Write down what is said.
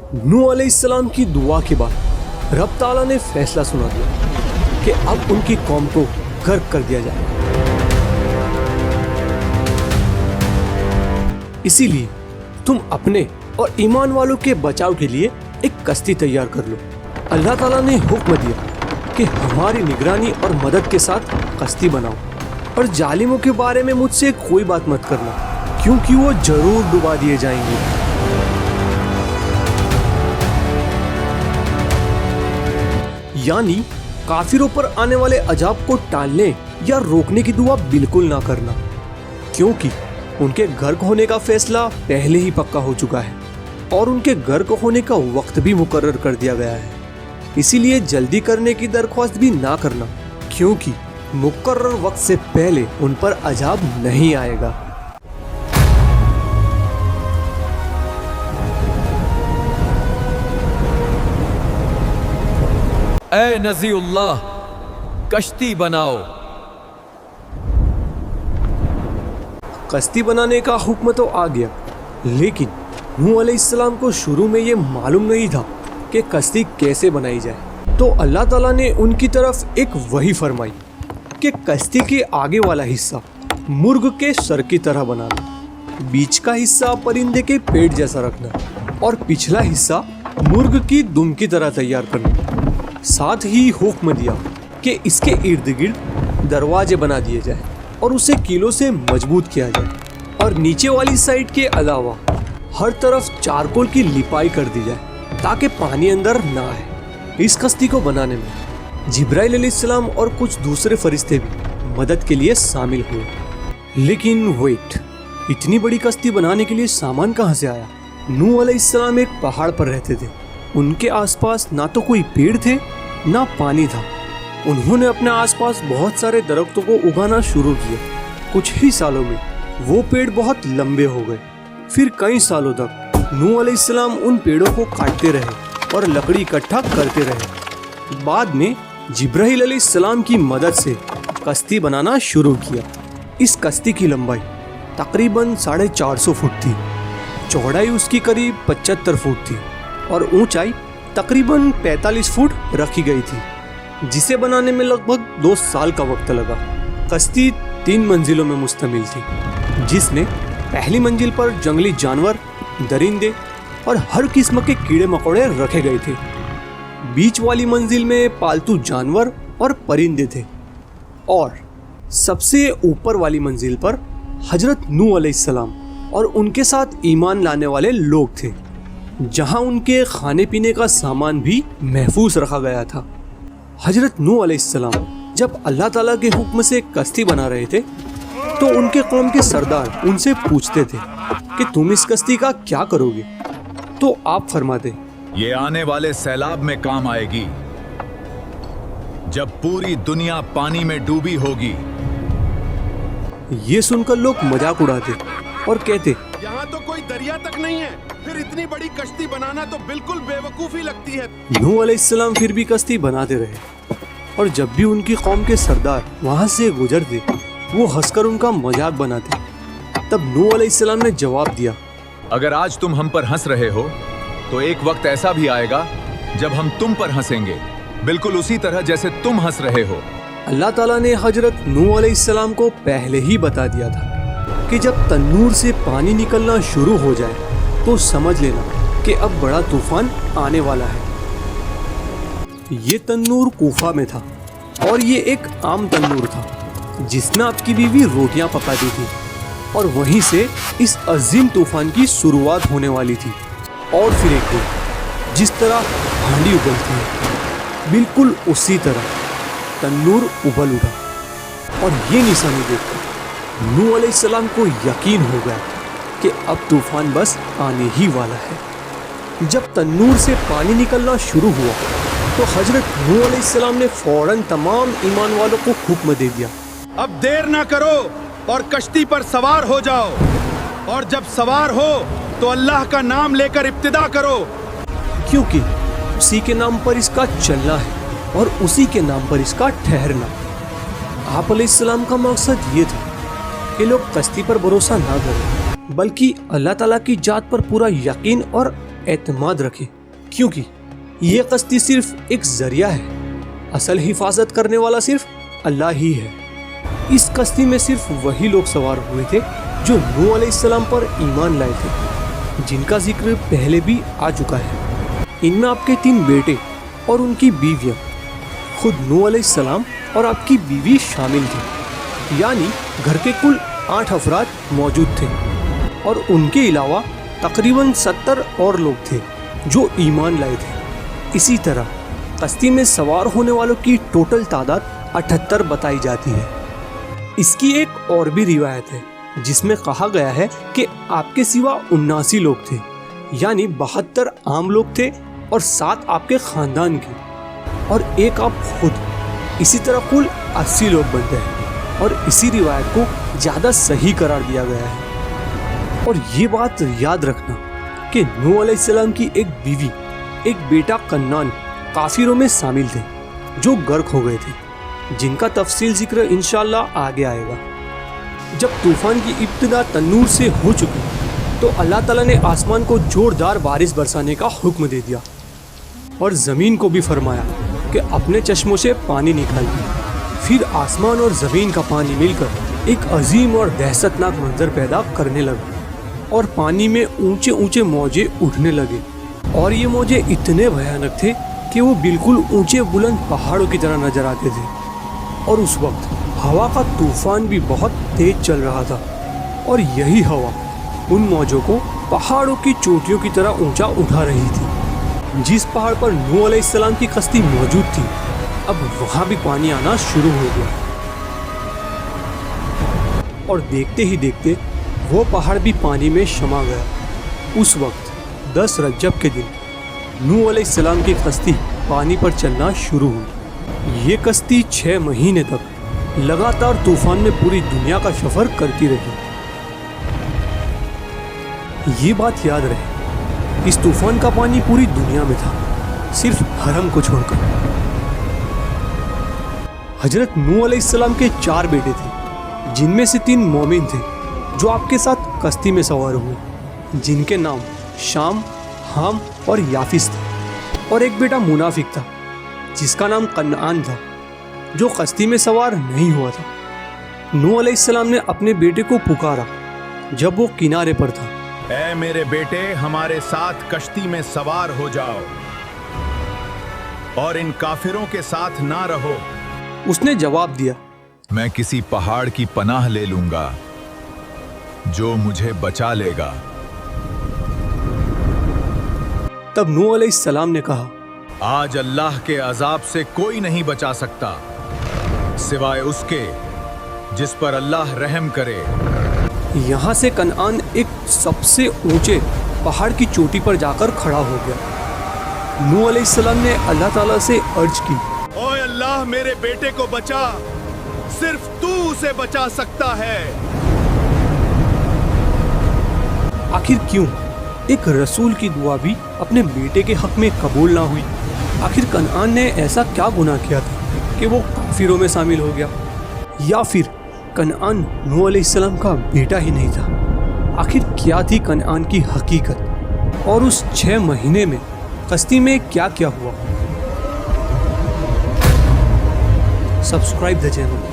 नूह अलैहिस्सलाम की दुआ के बाद रब ताला ने फैसला सुना दिया कि अब उनकी कौम को गर्क कर दिया जाए। इसीलिए तुम अपने और ईमान वालों के बचाव के लिए एक कश्ती तैयार कर लो। अल्लाह ताला ने हुक्म दिया कि हमारी निगरानी और मदद के साथ कश्ती बनाओ और जालिमों के बारे में मुझसे कोई बात मत करना, क्योंकि वो जरूर डुबा दिए जाएंगे। यानी काफिरों पर आने वाले अजाब को टालने या रोकने की दुआ बिल्कुल ना करना, क्योंकि उनके गर्क होने का फैसला पहले ही पक्का हो चुका है और उनके गर्क होने का वक्त भी मुकर्रर कर दिया गया है। इसीलिए जल्दी करने की दरख्वास्त भी ना करना, क्योंकि मुकर्रर वक्त से पहले उन पर अजाब नहीं आएगा। ऐ नज़ीउल्लाह, कश्ती बनाओ। कश्ती बनाने का हुक्म तो आ गया, लेकिन नूह अलैहिस्सलाम को शुरू में ये मालूम नहीं था कि कश्ती कैसे बनाई जाए। तो अल्लाह ताला ने उनकी तरफ एक वही फरमाई कि कश्ती के आगे वाला हिस्सा मुर्ग के सर की तरह बनाना, बीच का हिस्सा परिंदे के पेट जैसा रखना और पिछला हिस्सा मुर्ग की दुम की तरह तैयार करना। साथ ही हुक्म दिया कि इसके इर्द गिर्द दरवाजे बना दिए जाए और उसे कीलों से मजबूत किया जाए और नीचे वाली साइड के अलावा हर तरफ चारकोल की लिपाई कर दी जाए ताकि पानी अंदर ना आए। इस कश्ती को बनाने में जिब्राइल अलैहिस्सलाम और कुछ दूसरे फरिश्ते भी मदद के लिए शामिल हुए। लेकिन वेट, इतनी बड़ी कश्ती बनाने के लिए सामान कहाँ से आया? नूह अलैहिस्सलाम एक पहाड़ पर रहते थे। उनके आसपास ना तो कोई पेड़ थे ना पानी था। उन्होंने अपने आसपास बहुत सारे दरख्तों को उगाना शुरू किया। कुछ ही सालों में वो पेड़ बहुत लंबे हो गए। फिर कई सालों तक नूह अलैहिस्सलाम उन पेड़ों को काटते रहे और लकड़ी इकट्ठा करते रहे। बाद में जिब्राइल अलैहिस्सलाम की मदद से कश्ती बनाना शुरू किया। इस कश्ती की लंबाई तकरीबन 450 फुट थी, चौड़ाई उसकी करीब 75 फुट थी और ऊंचाई तकरीबन 45 फुट रखी गई थी, जिसे बनाने में लगभग 2 साल का वक्त लगा। कश्ती 3 मंजिलों में मुश्तमिल थी, जिसमें पहली मंजिल पर जंगली जानवर, दरिंदे और हर किस्म के कीड़े मकोड़े रखे गए थे। बीच वाली मंजिल में पालतू जानवर और परिंदे थे और सबसे ऊपर वाली मंजिल पर हजरत नूह अलैहिस्सलाम और उनके साथ ईमान लाने वाले लोग थे, जहां उनके खाने पीने का सामान भी महफूज रखा गया था। हजरत नूह अलैहिस्सलाम जब अल्लाह ताला के हुक्म से कश्ती बना रहे थे तो उनके कौम के सरदार उनसे पूछते थे कि तुम इस कश्ती का क्या करोगे? तो आप फरमाते, ये आने वाले सैलाब में काम आएगी, जब पूरी दुनिया पानी में डूबी होगी। ये सुनकर लोग मजाक उड़ाते और कहते, यहाँ तो कोई दरिया तक नहीं है, फिर इतनी बड़ी कश्ती बनाना तो बिल्कुल बेवकूफी लगती है। नूह अलैहिस्सलाम फिर भी कश्ती बनाते रहे और जब भी उनकी कौम के सरदार वहां से गुजरते वो हंसकर उनका मजाक बनाते। तब नूह अलैहिस्सलाम ने जवाब दिया, अगर आज तुम हम पर हंस रहे हो तो एक वक्त ऐसा भी आएगा जब हम तुम पर हंसेंगे, बिल्कुल उसी तरह जैसे तुम हंस रहे हो। अल्लाह ताला ने हजरत नूह अलैहिस्सलाम को पहले ही बता दिया था कि जब तन्नूर से पानी निकलना शुरू हो जाए तो समझ लेना कि अब बड़ा तूफान आने वाला है। ये तन्नूर कूफा में था और ये एक आम तन्नूर था जिसमें आपकी बीवी रोटियां पकाती थी और वहीं से इस अजीम तूफान की शुरुआत होने वाली थी। और फिर एक दिन जिस तरह हांडी उबलती है बिल्कुल उसी तरह तन्नूर उबल उठा और ये निशानी देखकर नूह अलैहिस्सलाम को यकीन हो गया कि अब तूफान बस आने ही वाला है। जब तन्नूर से पानी निकलना शुरू हुआ तो हजरत नूह अलैहिस्सलाम ने फौरन तमाम ईमान वालों को हुक्म दे दिया, अब देर ना करो और कश्ती पर सवार हो जाओ, और जब सवार हो तो अल्लाह का नाम लेकर इब्तिदा करो, क्योंकि उसी के नाम पर इसका चलना है और उसी के नाम पर इसका ठहरना। आप अलैहिस्सलाम का मकसद ये था कि लोग कश्ती पर भरोसा ना करें बल्कि अल्लाह ताला की जात पर पूरा यकीन और एतमाद रखें। क्योंकि ये कश्ती सिर्फ एक जरिया है, असल हिफाजत करने वाला सिर्फ अल्लाह ही है। इस कश्ती में सिर्फ वही लोग सवार हुए थे जो नूह अलैहिस्सलाम पर ईमान लाए थे, जिनका जिक्र पहले भी आ चुका है। इनमें आपके 3 बेटे और उनकी बीवियां, खुद नूह अलैहिस्सलाम और आपकी बीवी शामिल थी, यानी घर के कुल 8 अफराद मौजूद थे और उनके अलावा तकरीबन 70 और लोग थे जो ईमान लाए थे। इसी तरह कश्ती में सवार होने वालों की टोटल तादाद 78 बताई जाती है। इसकी एक और भी रिवायत है जिसमें कहा गया है कि आपके सिवा 79 लोग थे, यानी 72 आम लोग थे और 7 आपके खानदान के और एक आप खुद। इसी तरह कुल 80 लोग बनते हैं और इसी रिवायत को ज़्यादा सही करार दिया गया है। और ये बात याद रखना कि नूह अलैहिस्सलाम की एक बीवी, एक बेटा कन्नान काफिरों में शामिल थे जो गर्क हो गए थे, जिनका तफसील जिक्र इंशाअल्लाह आगे आएगा। जब तूफान की इब्तिदा तन्नूर से हो चुकी तो अल्लाह ताला ने आसमान को जोरदार बारिश बरसाने का हुक्म दे दिया और ज़मीन को भी फरमाया कि अपने चश्मों से पानी निकालिए। फिर आसमान और ज़मीन का पानी मिलकर एक अजीम और दहशतनाक मंजर पैदा करने लगा और पानी में ऊंचे ऊंचे मौजे उठने लगे और ये मौजे इतने भयानक थे कि वो बिल्कुल ऊंचे बुलंद पहाड़ों की तरह नजर आते थे। और उस वक्त हवा का तूफान भी बहुत तेज चल रहा था और यही हवा उन मौजों को पहाड़ों की चोटियों की तरह ऊंचा उठा रही थी। जिस पहाड़ पर नूह अलैहिस्सलाम की कश्ती मौजूद थी, अब वहां भी पानी आना शुरू हो गया और देखते ही देखते वो पहाड़ भी पानी में समा गया। उस वक्त 10 रजब के दिन नूह अलैहिस्सलाम की कश्ती पानी पर चलना शुरू हुई। ये कश्ती 6 महीने तक लगातार तूफान में पूरी दुनिया का सफर करती रही। ये बात याद रहे, इस तूफान का पानी पूरी दुनिया में था, सिर्फ हरम को छोड़कर। हजरत नूह अलैहिस्सलाम के 4 बेटे थे, जिनमें से 3 मोमिन थे जो आपके साथ कश्ती में सवार हुए, जिनके नाम शाम, हाम और याफिस थे। और एक बेटा मुनाफिक था जिसका नाम कन्नान था, जो कश्ती में सवार नहीं हुआ था। नूह अलैहिस्सलाम ने अपने बेटे को पुकारा जब वो किनारे पर था। ऐ मेरे बेटे, हमारे साथ कश्ती में सवार हो जाओ और इन काफिरों के साथ ना रहो। उसने जवाब दिया, मैं किसी पहाड़ की पनाह ले लूंगा जो मुझे बचा लेगा। तब नूह अलैहिस्सलाम ने कहा, आज अल्लाह के अजाब से कोई नहीं बचा सकता सिवाय उसके जिस पर अल्लाह रहम करे। यहाँ से कनान एक सबसे ऊंचे पहाड़ की चोटी पर जाकर खड़ा हो गया। नूह अलैहिस्सलाम ने अल्लाह ताला से अर्ज की, ओए अल्लाह, मेरे बेटे को बचा, सिर्फ तू उसे बचा सकता है। आखिर क्यों एक रसूल की दुआ भी अपने बेटे के हक में कबूल ना हुई? आखिर कनान ने ऐसा क्या गुनाह किया था कि वो काफिरों में शामिल हो गया? या फिर कनान नूह अलैहिस्सलाम का बेटा ही नहीं था? आखिर क्या थी कनान की हकीकत और उस 6 महीने में कश्ती में क्या क्या हुआ? Subscribe the channel.